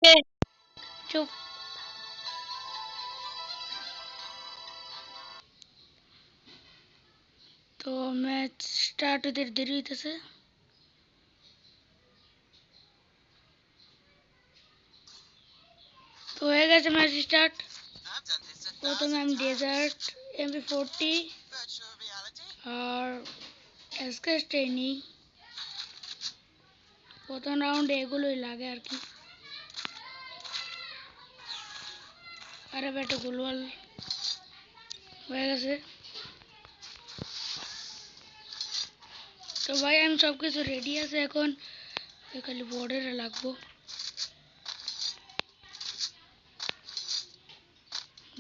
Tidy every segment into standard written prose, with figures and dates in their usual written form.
এ, চুপ। তো match start হতে দেরি হইতেছে। তো হয়ে গেছে ম্যাচ স্টার্ট। প্রথমে আমি ডেজার্ট MP40 আর এসকেস ট্রেনি। প্রথম রাউন্ডে এগুলোই লাগে আর কি। আরে বেটা গোলওয়াল হয়ে গেছে। তো ভাই আমি সব কিছু রেডি আছে এখন, খালি বর্ডারে লাগবো।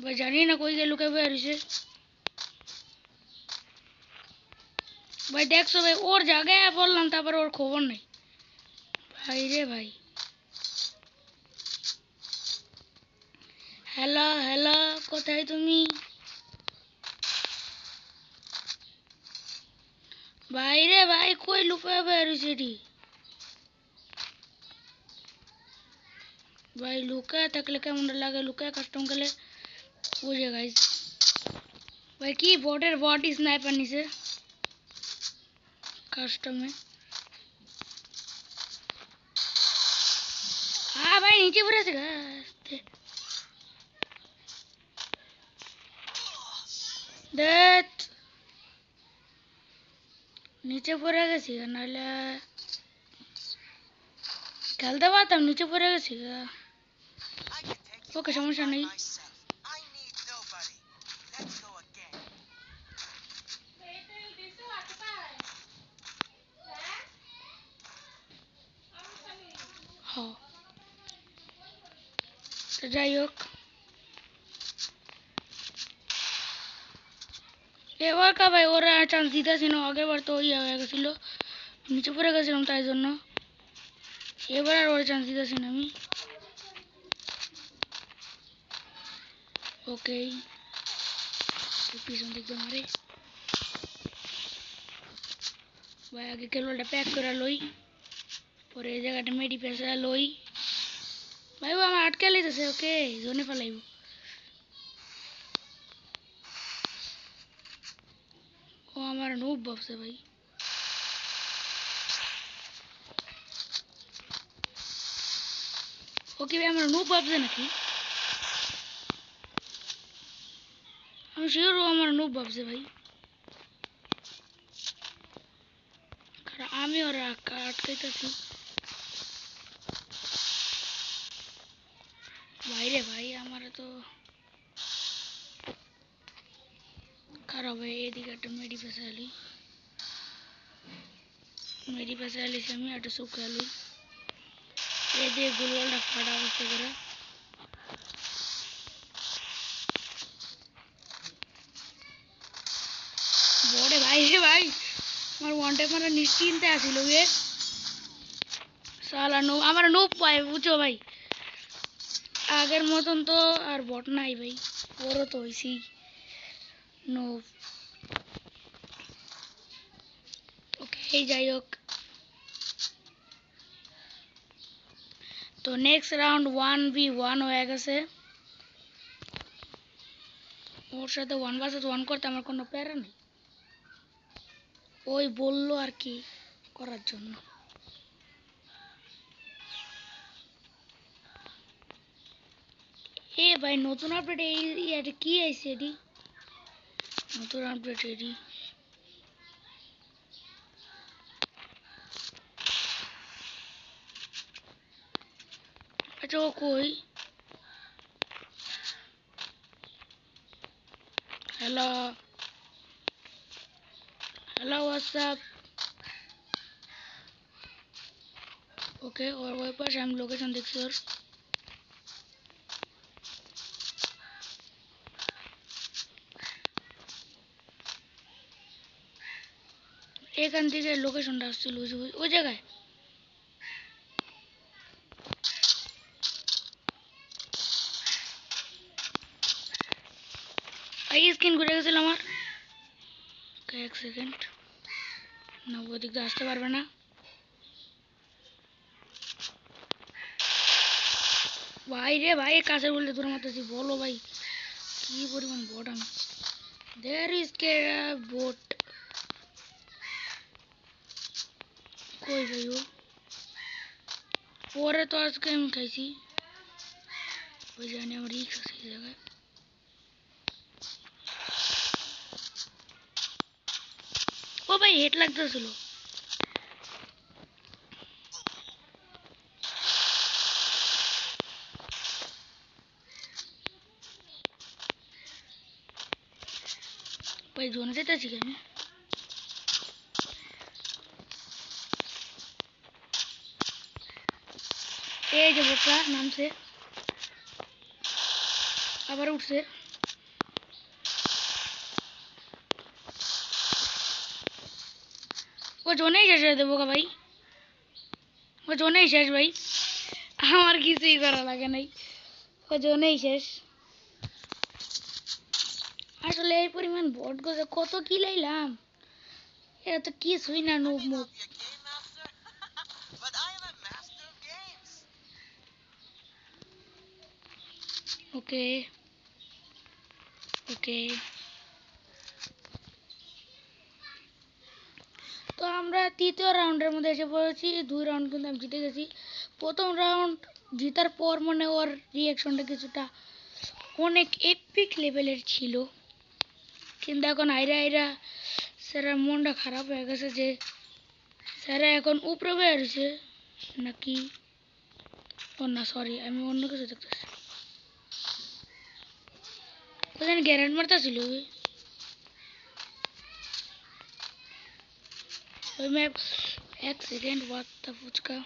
ভাই জানি না কই গিয়ে লুকে বয়ে রয়েছে। ভাই দেখছো ভাই ওর জায়গায় বললাম, তারপর ওর খবর নেই। ভাই রে ভাই, হ্যালো হ্যালো, কোথায় তুমি? ভাই রে ভাই, কই লুকায় বয়ে রয়েছে এটি? ভাই লুকায় থাকলে কেমন লাগে, লুকায় কাস্টম খেলে বুঝে গাইস। ভাই কি বটের বট স্নাইপার নিছে কাস্টমে। হ্যাঁ ভাই নিচে পড়ে আছে দেখ, নিচে পড়ে গেছি নাহলে খেলতে পারতাম। নিচে পড়ে গেছি। ওকে সমস্যা নেই। হ্যাঁ, তো যাই হোক, এবার কা ভাই ওরা চান্স দিতেছি না। আগের বার তো ইয়ে হয়ে গেছিল, নিচে পড়ে গেছিলাম তাই জন্য। এবার আর ওরা চান্স দিতেছি না আমি। ওকে, পিছন দিক দিয়ে মারে। ভাই আগে কেবলটা প্যাক করে লই, পরে এই জায়গাটা মেডি পেঁচা লই। ভাই ও আমার আটকে লাইতেছে। ওকে, জোনে ফেলাইব। ও আমার নুব ভাবছে ভাই। ওকে ভাই আমার নুব ভাবছে নাকি? আমি শিওর ও আমার নুব ভাবছে ভাই। আমি ওরা আটকাইতেছি। ভাইরে ভাই আমার তো খারাপ ভাই। এদিকে একটা মেডি পেঁচালি, মেডি পেঁচালি আমি একটা শুকালি। এদিকে গোলওয়ালটা ফাটা অবস্থা করে। বড়ে ভাই রে ভাই, আমার ওয়ান টাইম মানে নিশ্চিন্তে আসিল গে। সালা নো আমার নুব পাই বুঝছো ভাই। আগের মতন তো আর বট নাই ভাই, ওরও তো হয়েছি নুব। ওকে যাই হোক, তো নেক্সট রাউন্ড 1v1 হয়ে গেছে। ওর সাথে 1 vs 1 করতে আমার কোনো প্যারা নেই। ওই বললো আর কি করার জন্য। এ ভাই নতুন আপডেট এটা কি আইছে এটি? নতুন আপডেট এটি। আচ্ছা ও কই? Hello hello, WhatsApp. ওকে, ওর ওই পাশে আমি লোকেশন দেখছি ওর। এখান থেকে লোকেশনটা আসছিল ওই জায়গায়। আই স্ক্রিন ঘুরে গেছিল আমার। এক সেকেন্ড, না ওদিক দিয়ে আসতে পারবে না। ভাই রে ভাই কাছে বলতে তোর মারতেছি বলো ভাই কি পরিমাণ বট আমি দেয়ার ইজ কে বোট কই ভাই ও পরে তো আজকে আমি খাইছি ওই জানি আমার রিক্স আছে এই জায়গায় ও ভাই হেড লাগতেছিল ভাই জোনে যেতেছি কি আমি এই যে বোকা নামছে আবার উঠছে ও জোনেই শেষ হয়ে দেবো ভাই ও জোনেই শেষ ভাই আমার কিছুই করা লাগে নাই ও জোনেই শেষ আসলে এই পরিমাণ বট গজে কত কি লাইলাম এটা তো কিছুই না নুব মুখ ওকে ওকে তো আমরা তৃতীয় রাউন্ডের মধ্যে এসে পড়েছি 2 রাউন্ড কিন্তু আমি জিতে গেছি প্রথম রাউন্ড জেতার পর মনে ওর রিয়াকশনটা কিছুটা অনেক এপিক লেভেলের ছিল কিন্তু এখন আইরা আইরা স্যারের মনটা খারাপ হয়ে গেছে যে স্যারা এখন উপরে বেরিয়েছে নাকি ও না সরি আমি অন্য কিছু দেখতেছি ওখানে গ্যারেন্ট মারতেছিল ওই ম্যাপ এক সেকেন্ড ওয়াটটা ফুচকা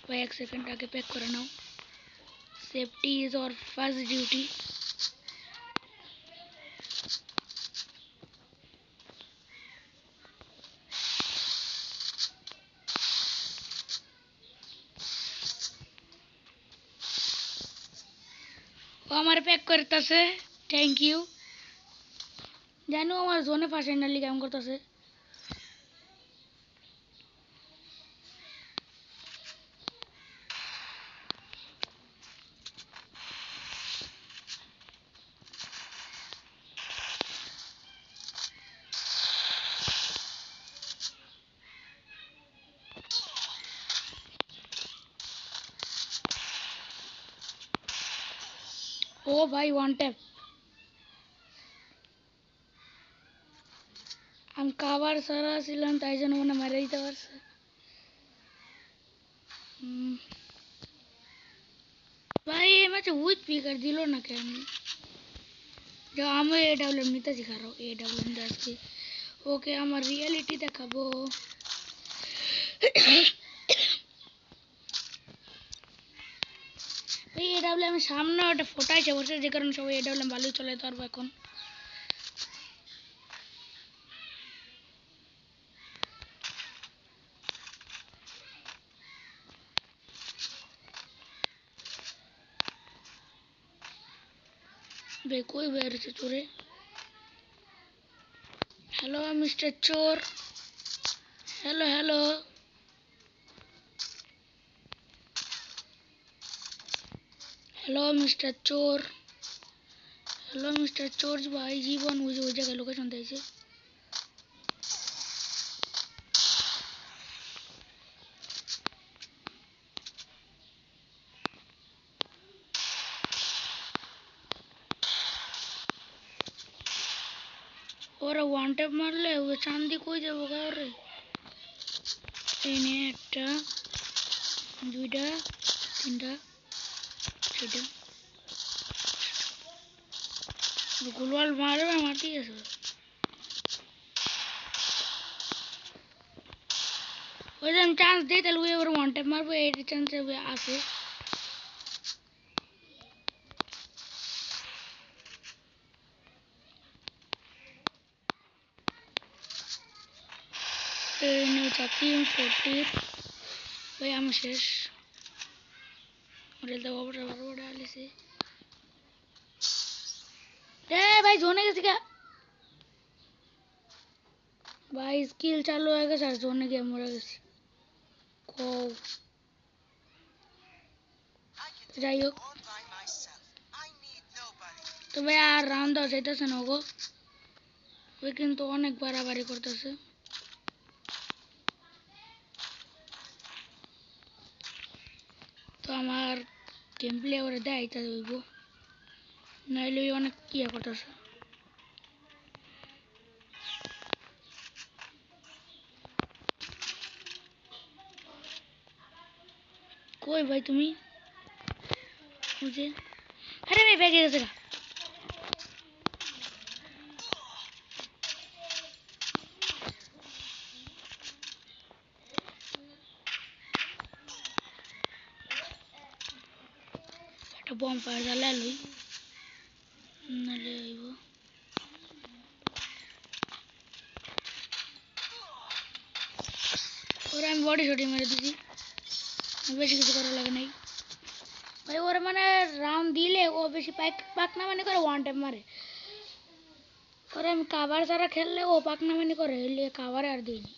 ভাই এক সেকেন্ড আগে প্যাক করে নাও safety is our first duty ও আমার প্যাক করতেছে থ্যাংক ইউ জানো আমার জোনে ফার্স্ট কেমন করতেছে ও ভাই ওয়ান ট্যাপ আমি কাবার সারা ছিলাম তাই জন্য মনে মেরে দিতে পারছে ভাই এই ম্যাচে উইথ পিকার দিল না কেন जो আমি এডব্লিউএম নিতে শিখা রো এডব্লিউএম দিয়ে আজকে ওকে আমার রিয়েলিটি দেখাবো এই এডব্লিউএম সামনে একটা ফটো আছে বসে যে কারণে সবাই এডব্লিউএম ভালোই চলে পারবো এখন বে কই বেরিয়েছে চোরে হ্যালো মিস্টার চোর হ্যালো হ্যালো হ্যালো মিস্টার চোর হ্যালো মিস্টার চোর ভাই জীবন ওই জায়গায় লোকেশন দিয়েছে ওরা ওয়ান ট্যাপ মারলে ও চান্দি কই যাবো কারে এনে একটা দুইটা তিনটা চারটা গুলওয়াল মারবে মারতে গেছে ওই যে আমি চান্স দিই তাহলে ওই ওর ওয়ান ট্যাপ মারবো এই চান্স আছে চাকরি 40 ভাই আমি শেষ রেলতে বাবাটা বারবার ডালিছে এ ভাই জোনে গেছি কা ভাই স্কিল চালু হয়ে গেছে আর জোনে গিয়ে মরে গেছি কও যাই হোক, তবে আর রাউন্ড দেওয়া যাইতেছে না গো, ওই কিন্তু অনেক বাড়াবাড়ি করতেছে। তো আমার গেম প্লে ওরা দেখাইতে হইব, নাইলে অনেক ইয়ে করতেছে। কই ভাই তুমি? বুঝে, আরে ভাই ব্যাগে গেছে গা। একটা বম ফায়ার জ্বালা লই, নাহলে হইব। ওরা আমি বডি শটি মেরে দিছি, বেশি কিছু করার লাগে নাই ভাই। ওরা মানে রাউন্ড দিলে ও বেশি পাকনা মানে করে ওয়ান টাইম মারে। ওরা আমি কাভার ছাড়া খেললে ও পাকনা মানে করে, এলে কাভারে আর দিইনি।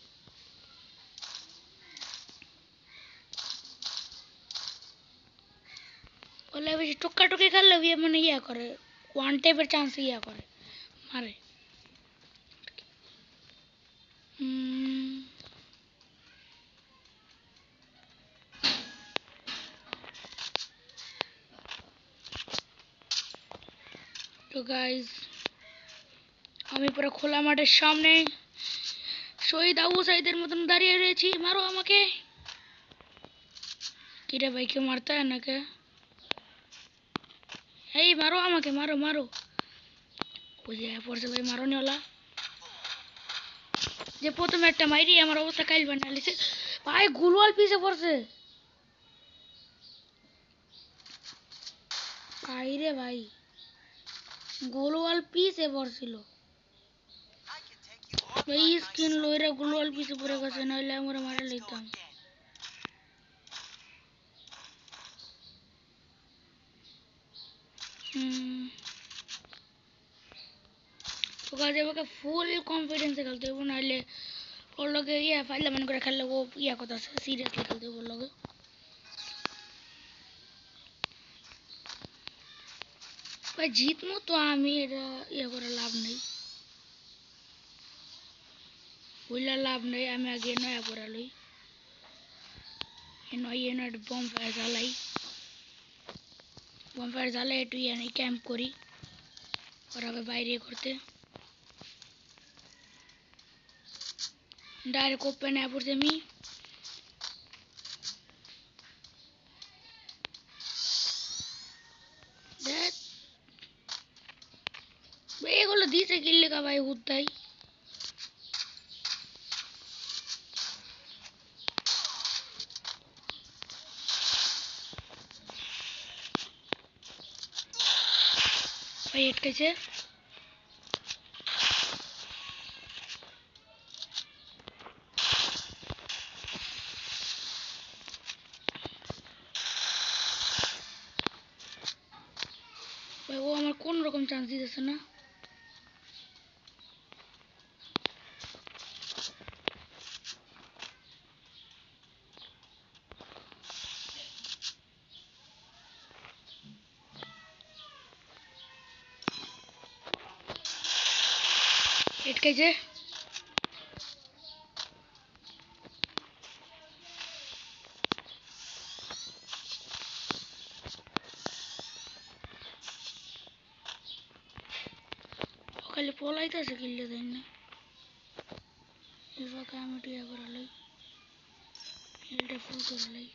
ওলে বেশি টুকা টুকি খেললে মানে ইয়া করে, ওয়ান টাইপের চান্স ইয়া করে, মারে। তো গাইজ, আমি পুরো খোলা মাঠের সামনে শহীদ আবু সাইদের মতন দাঁড়িয়ে রয়েছি। মারো আমাকে। কিরে ভাই, কেউ মারতে হয় না কে? এই মারো আমাকে, মারো মারো। ওই যে পড়ছে ভাই, মারো নিওলা। যে প্রথমে একটা মাইরি আমার অবস্থা কাইল বানালিছে ভাই, গুলওয়াল পিছে পড়ছে। কাইরে ভাই, গোলওয়াল পিছে পড়ছিল ভাই। স্কিন লইরা গোলওয়াল পিছে পড়ে গেছে, নাহলে আমরা মারা লইতাম। তো কাজে আমাকে ফুল কনফিডেন্সে খেলতে হইব, নাহলে ওর লগে ইয়া ফাইলে মনে করে খেললে ও ইয়া কথা আছে, সিরিয়াসলি খেলতে হইব ওর লগে। ভাই জিতমু তো আমি, এটা ইয়া করে লাভ নেই, বইলা লাভ নেই। আমি আগে নয়া পড়া লই, নয় বম ফায়ার জ্বালাই, বম ফায়ার জ্বালাই একটু ইয়া নেই, ক্যাম্প করি। ওরা বাইরে করতে ডাইরেক্ট ওপেনে পড়ছি আমি। এগুলো দিছে কিনলে কা ভাই, হুদ্দাই ভাই আটকেছে। ভাই ও আমার কোন রকম চান্স দিতেছে না। আটকেছে। খালি পলাইতেছে কিনলে দেয় না। এবার আমি টিয়া করা লাই, এটা ফুল করা লাই।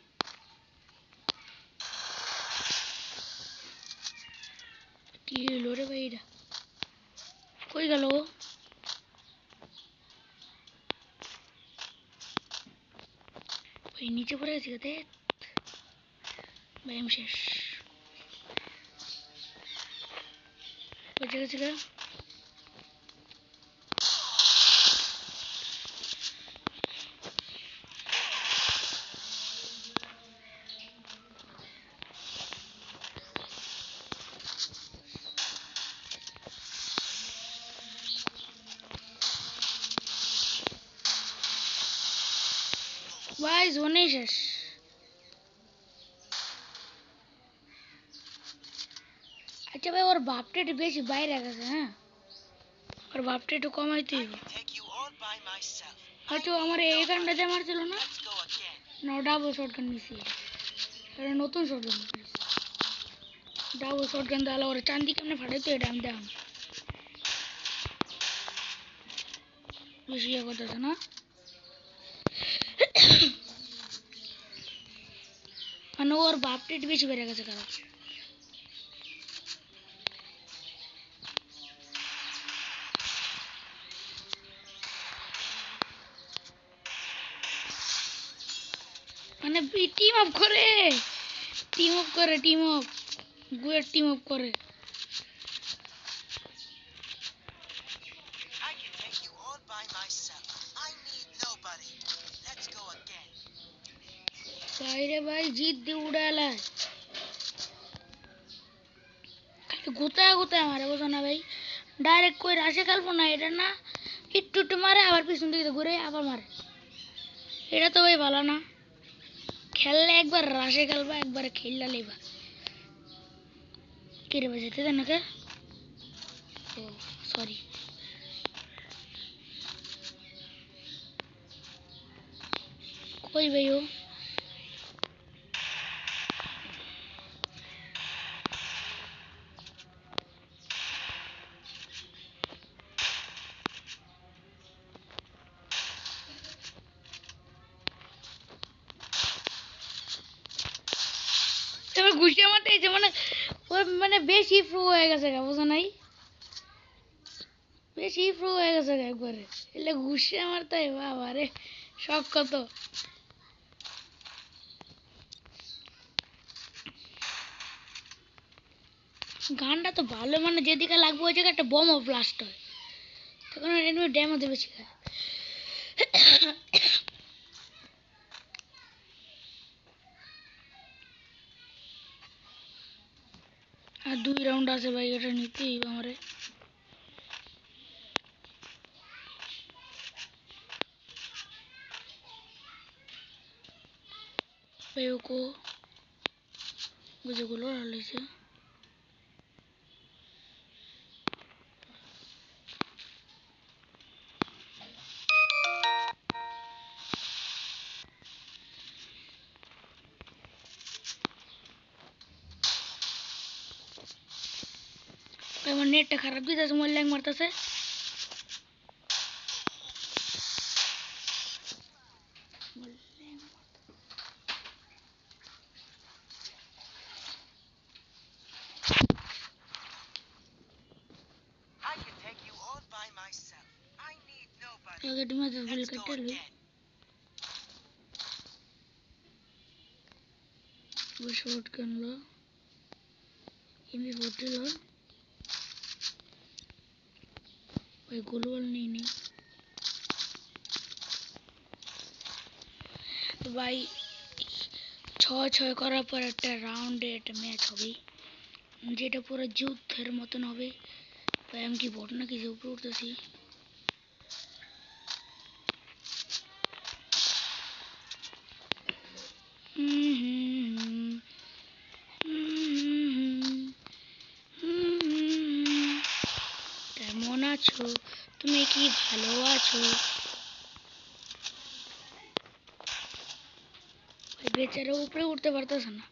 কি হইল রে ভাই, এটা কই গেল? ভাই নিচে পড়ে গেছি গেতে ভাই, আমি শেষ। বেঁচে গেছি গা। ভাই জোনেই শেষ। আচ্ছা ভাই ওর বাপটা একটু বেশি বাইরে গেছে হ্যাঁ ওর বাপটা একটু কমাইতে হইব হয়তো আমার এই গানটা মারছিল না না ডাবল শটগান নিছি এটা নতুন শটগান ডাবল শটগান দালা ওর চান্দি কেমনে ফাটাইতো এটা আমি দেখাম বেশি ইয়ে করতেছে না মানে ওর বাপটা একটু বেশি বেড়ে গেছে খারাপ মানে টিম আপ করে গুয়ের টিম আপ করে বাইরে ভাই জিত দিয়ে উড়ালা গোতায় গোতায় মারে বোঝো না ভাই ডাইরেক্ট কই রাশে খেলবো না এটা না একটু একটু মারে আবার পিছন দিকে ঘুরে আবার মারে এটা তো ভাই ভালো না খেললে একবার রাশে খেলবা একবার খেললা লেবা কিরে ভাই যেতে দেন না কে ও সরি কই ভাই ও এবার ঘুষে মারতে এসে মানে ওই মানে বেশি প্রো হয়ে গেছে গা বুঝো নাই বেশি প্রো হয়ে গেছে গা একবারে এলে ঘুষে মারতে বাবা রে শখ কত গানটা তো ভালো মানে যেদিকে লাগবে ওই জায়গায় একটা বোমও ব্লাস্ট হয় তখন এমনি ড্যামেজ বেশি খায় আর 2 রাউন্ড আছে ভাই এটা নিতেই হবে আমারে ভাই ওকো বুঝেগুলো হারাইছে আমার নেটটা খারাপ দিতেছে মোবাইল ল্যাং মারতেছে আগে তুমি তো ভুল কাটলি वो शॉट कर लो एमपी40 लो भाई गोलवाल नहीं तो भाई 6-6 করার পর একটা রাউন্ডে একটা ম্যাচ হবে যেটা পুরো যুদ্ধের মতন হবে ভাই আমি কি বট না কিছু উপরে উঠতেছি কেমন আছো তুমি কি ভালো আছো ভাই বেচারা উপরে উঠতে পারতেছে না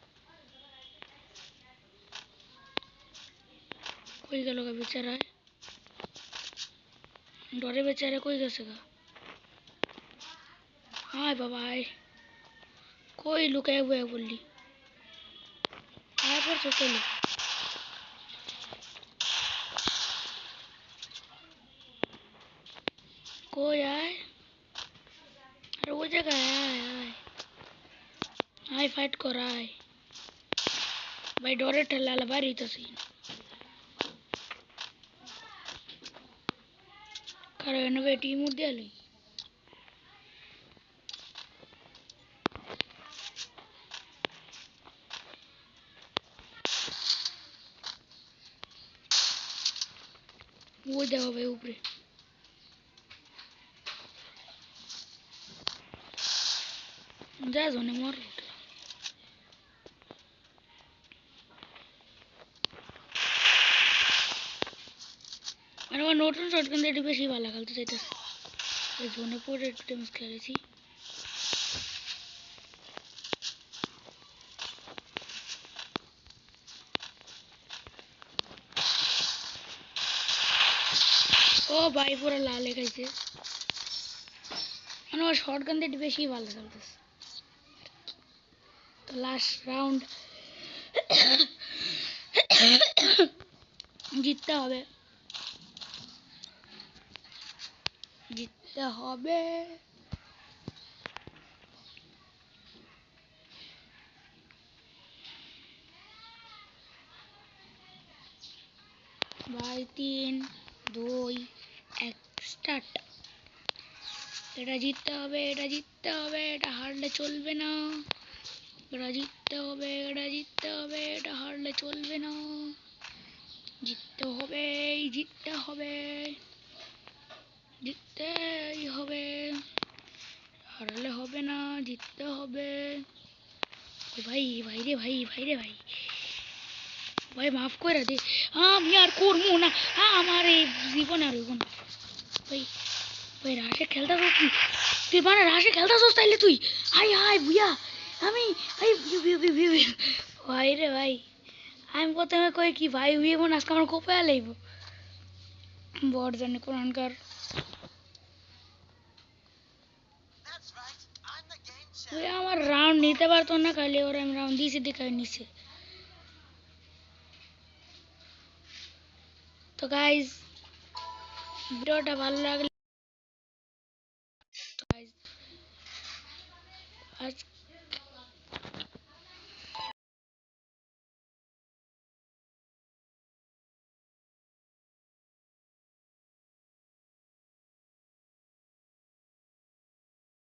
কই গেল গা বেচারা ডরে বেচারা কই গেছে গা হায় বাবা আয় কই লুকায় বয়ে বললি আয় পড়ছো চলো কই আয় আরে ওই জায়গায় আয় আয় আয় ফাইট কর আয় ভাই ডরে ঠেলালে বাড়ি হইতাছি কারণ ভাই টিম উঠে আলি ওই দেখো ভাই উপরে যা জনে মর আর আমার নতুন শটগান দিয়ে একটু বেশি ভালো খেলতে চাইতেছে। এই জোনে পড়ে একটু ড্যামেজ খেলেছি। ও ভাই পুরো লাল খাইছে। মানে আমার শটগান দিয়ে একটু বেশি ভালো খেলতেছে। তো লাস্ট রাউন্ড জিততে হবে, জিততে হবে। ভাই 3 2 1 স্টার্ট। এটা জিততে হবে, এটা জিততে হবে, এটা হারলে চলবে না। এটা জিততে হবে, এটা জিততে হবে, এটা হারলে চলবে না। জিততে হবে, জিততে হবে, জিততেই হবে, হারলে হবে না, জিততে হবে। ভাই ভাই রে ভাই, ভাই রে ভাই, ভাই মাফ করে দে, আমি আর করবো না। আমার এই জীবন আর হইব না। ভাই ভাই রাশে খেলতেছস তুই, তুই মানে রাশে খেলতেছস তাইলে তুই। হাই হাই বুয়া, আমি ভাই রে ভাই, আমি প্রথমে কই কি ভাই হইব না, আজকে আমার কোপায় লাইব বড় জানে কোরআনকার। ওই আমার রাউন্ড নিতে পারতো না, খালি ওরা আমি রাউন্ড দিয়েছি দেখায় নিছে। তো গাইজ ভিডিওটা ভালো লাগলে, আজ